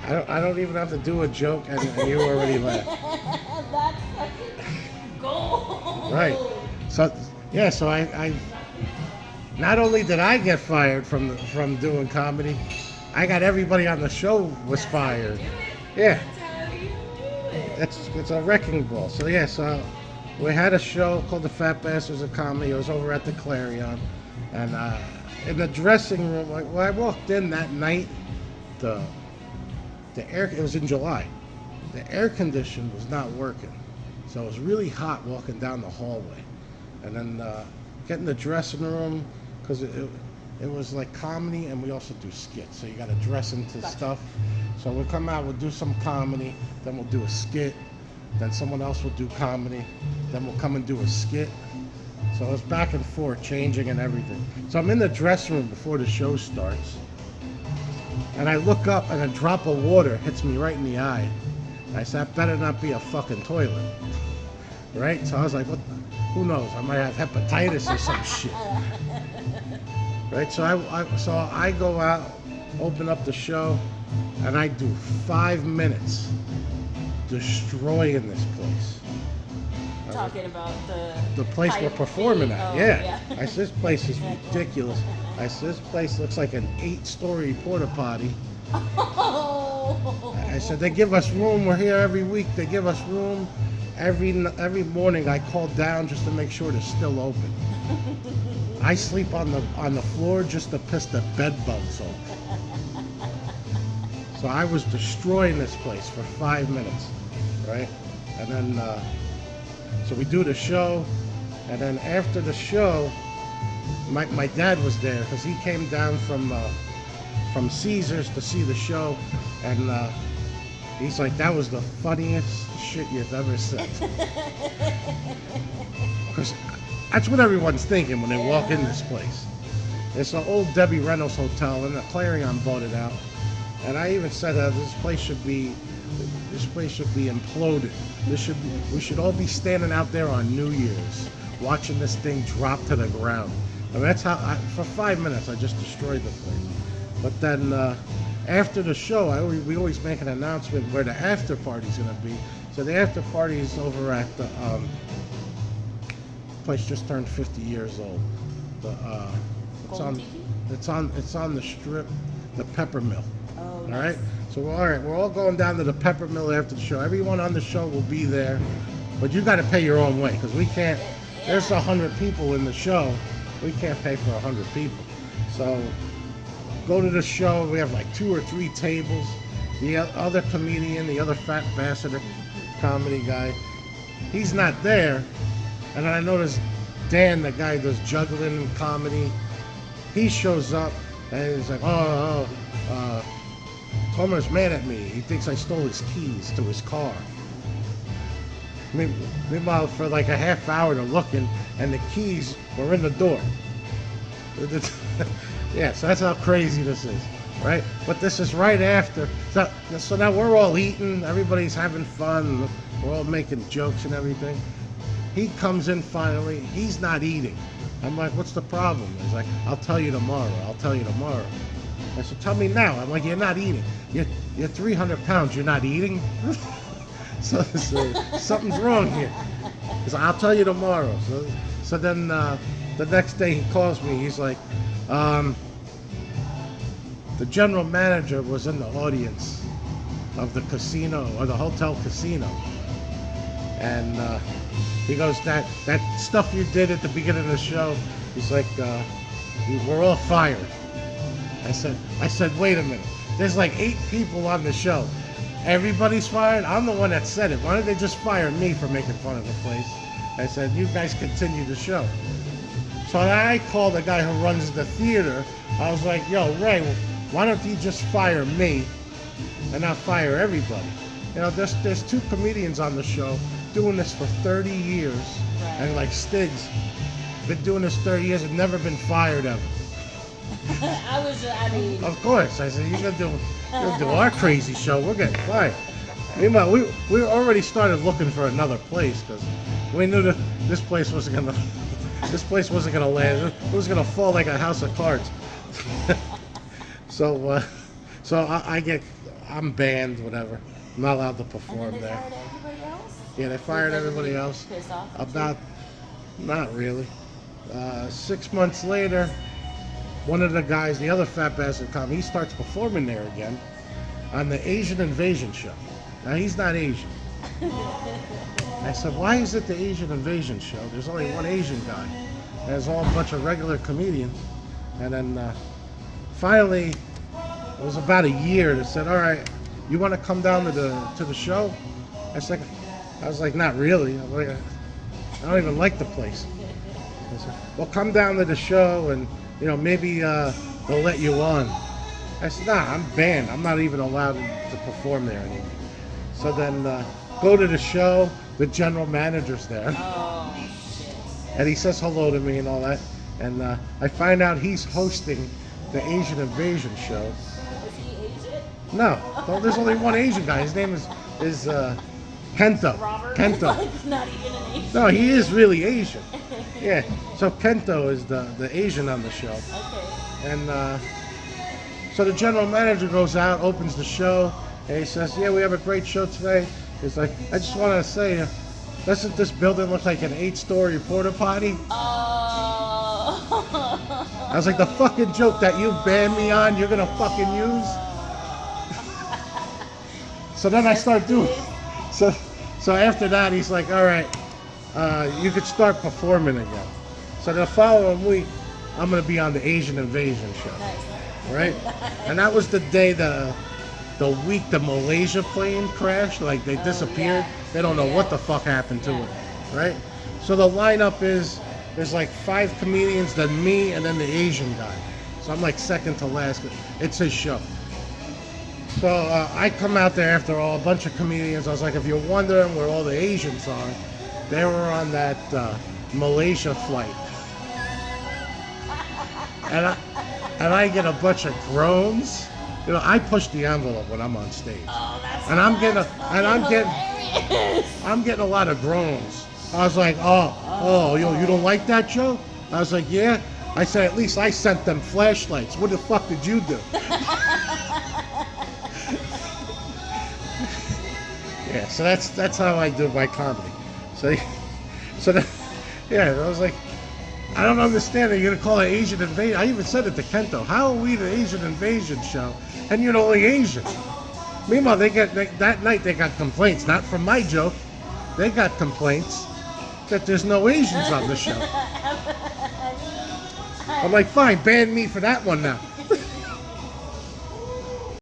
I don't even have to do a joke, and you already laugh. That's fucking gold. Right. So yeah, so I not only did I get fired from doing comedy, I got everybody on the show was That's how you fired. do it. Yeah, That's how you do it. it's a wrecking ball. So yeah, so we had a show called the Fat Bastards of Comedy. It was over at the Clarion, and in the dressing room, like when I walked in that night, the it was in July. The air condition was not working, so it was really hot walking down the hallway, and then get in the dressing room because it was like comedy, and we also do skits, so you got to dress into Gotcha. stuff. So we'll come out, we'll do some comedy, then we'll do a skit, then someone else will do comedy, then we'll come and do a skit. So it's back and forth, changing and everything. So I'm in the dressing room before the show starts, and I look up, and a drop of water hits me right in the eye. I said, that better not be a fucking toilet, right? So I was like, what? Who knows? I might have hepatitis or some shit, right? So I go out, open up the show, and I do 5 minutes destroying this place. Talking about The place we're pipe performing thing. at. Oh, Yeah. I said, this place is ridiculous. I said, this place looks like an 8-story porta potty. Oh. I said, they give us room. We're here every week. They give us room. Every morning I call down just to make sure they're still open. I sleep on the floor just to piss the bed bugs off. So I was destroying this place for 5 minutes, right? And then, so we do the show, and then after the show, my dad was there because he came down from Caesars to see the show, and he's like, that was the funniest shit you've ever said. Because that's what everyone's thinking when they walk in this place. It's an old Debbie Reynolds hotel, and the Clarion bought it out. And I even said this place should be imploded. We should all be standing out there on New Year's, watching this thing drop to the ground. And that's how, for 5 minutes, I just destroyed the place. But then after the show, we always make an announcement where the after party's gonna be. So the after party is over at the place just turned 50 years old. It's Golden on, Tiki? it's on the strip, the Pepper Mill. Oh, All nice. right. So we're all going down to the Pepper Mill after the show. Everyone on the show will be there, but you got to pay your own way because we can't. There's 100 people in the show. We can't pay for 100 people. So go to the show. We have like 2 or 3 tables. The other comedian, the other fat bastard comedy guy, he's not there. And I noticed Dan, the guy who does juggling and comedy, he shows up and he's like, Tomer's mad at me. He thinks I stole his keys to his car. Meanwhile, for like a half hour, they're looking, and the keys were in the door. Yeah, so that's how crazy this is, right? But this is right after. So now we're all eating. Everybody's having fun. We're all making jokes and everything. He comes in finally. He's not eating. I'm like, what's the problem? He's like, I'll tell you tomorrow. I'll tell you tomorrow. I said, tell me now. I'm like, you're not eating. You're 300 pounds. You're not eating? so something's wrong here. He's like, I'll tell you tomorrow. So then the next day he calls me. He's like, the general manager was in the audience of the casino, or the hotel casino. And he goes, that stuff you did at the beginning of the show, he's like, we're all fired. I said, wait a minute. There's like 8 people on the show. Everybody's fired? I'm the one that said it. Why don't they just fire me for making fun of the place? I said, you guys continue the show. So I called the guy who runs the theater. I was like, yo, Ray, why don't you just fire me and not fire everybody? You know, there's 2 comedians on the show doing this for 30 years. Right. And like Stiggs, been doing this 30 years and never been fired ever. I mean. Of course. I said, you're gonna do our crazy show. We're getting fired. Meanwhile, we already started looking for another place because we knew that this place wasn't gonna land. It was gonna fall like a house of cards. So I get I'm banned, whatever. I'm not allowed to And then perform they there. fired everybody else? Yeah, they fired Was everybody else. Pissed off at About, not really. 6 months later, one of the guys, the other fat bastard comic, he starts performing there again on the Asian Invasion show. Now he's not Asian. I said, why is it the Asian Invasion show? There's only one Asian guy. And there's all a bunch of regular comedians. And then finally, it was about a year. They said, all right, you want to come down to the show? I was like, not really. I'm like, I don't even like the place. I said, well, come down to the show and, maybe they'll let you on. I said, nah, I'm banned. I'm not even allowed to perform there anymore. So then go to the show. The general manager's there. Oh, shit. And he says hello to me and all that. And I find out he's hosting the Asian Invasion show. Is he Asian? No, there's only one Asian guy. His name is Kento. Robert? Kento. Like, not even an Asian. No, he is really Asian. Yeah. So Kento is the Asian on the show. Okay. And so the general manager goes out, opens the show, and he says, yeah, we have a great show today. He's like, I just want to say, doesn't this building look like an 8-story porta potty? Oh. I was like, the fucking joke that you banned me on, you're gonna fucking use? So then I start doing, so after that, he's like, all right, you could start performing again. So the following week, I'm gonna be on the Asian Invasion show, Nice. right? And that was the day the week the Malaysia plane crashed, like they disappeared. yeah. They don't know what Yeah. the fuck happened to Yeah. it, right? So the lineup is, there's like 5 comedians, then me, and then the Asian guy. So I'm like second to last. It's his show. So I come out there after all, a bunch of comedians. I was like, if you're wondering where all the Asians are, they were on that Malaysia flight. And I get a bunch of groans. I push the envelope when I'm on stage. Oh, that's And I'm getting hilarious. I'm getting a lot of groans. I was like, you don't like that joke? I was like, yeah. I said, at least I sent them flashlights. What the fuck did you do? Yeah, so that's how I do my comedy. So that, yeah, I was like, I don't understand it. You're gonna call it Asian Invasion? I even said it to Kento. How are we the Asian Invasion show, and you're the only Asian? Meanwhile, that night they got complaints, not from my joke. They got complaints that there's no Asians on the show. I'm like, fine, ban me for that one now.